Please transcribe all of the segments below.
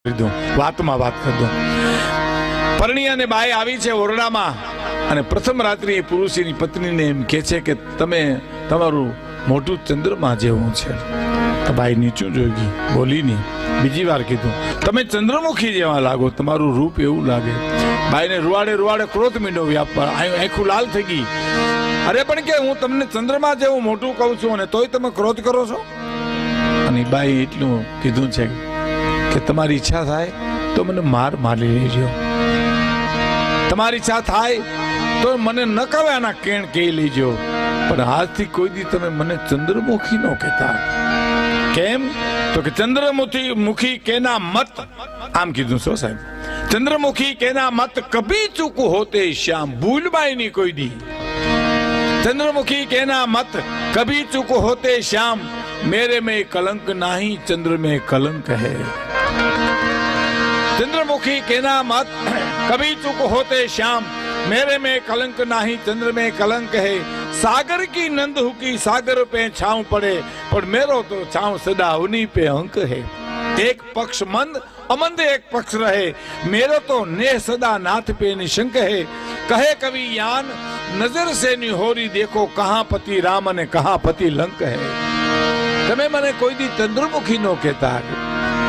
વાતમાં વાત કરી દઉં. પરણી અને બાઈ આવી છે ઓરડામાં અને પ્રથમ રાત્રિ એ પુરુષની પત્નીને એમ કહે છે કે તમે તમારું મોટું ચંદ્રમા જેવું છે. તો બાઈ નીચું જોઈ ગઈ, બોલી નહીં. બીજી વાર કીધું તમે ચંદ્રમુખી જેવા લાગો, તમારું રૂપ એવું લાગે. બાઈને રૂવાડે રૂવાડે ક્રોધ મીંડો વ્યાપવા, આંખું લાલ થઈ ગઈ. અરે પણ કે હું તમને ચંદ્રમા જેવું મોટું કહું છું અને તોય તમે ક્રોધ કરો છો. અને બાઈ એટલું કીધું છે કે તમારી ઈચ્છા થાય તો મને મારી લેજો, તમારી ઈચ્છા થાય તો મને ન કહેવાના કેણ કહી લેજો, પણ આજથી કોઈ દી તમે મને ચંદ્રમુખી ન કહેતા. કેમ? તો કે ચંદ્રમુખી કેના મત, આમ કીધું છો સાહેબ, ચંદ્રમુખી કેના મત કભી ચૂક હોતે શ્યામ, ભૂલબાઈ ની કોઈ દી. चंद्रमुखी कहना मत कभी चूक होते श्याम, मेरे में कलंक नहीं चंद्र में कलंक है. चंद्रमुखी कहना मत कभी चूक होते श्याम, मेरे में कलंक नहीं चंद्र में कलंक है. सागर की नंद हुकी सागर पे छांव पड़े, पर मेरो तो छांव सदा उन्हीं पे अंक है. एक पक्ष मंद अमंद एक पक्ष रहे, मेरो तो नेह सदा नाथ पे निशंक है. कहे कवि यान नजर से निहोरी देखो, कहां पति राम ने कहां पति लंक है. તમે મને કોઈ દી ચંદ્રમુખી નો કહેતા.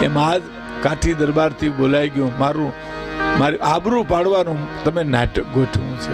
એમ આજ કાઠી દરબાર થી બોલાઈ ગયું, મારી આબરૂ પાડવાનું તમે નાટક ગોઠવું છે.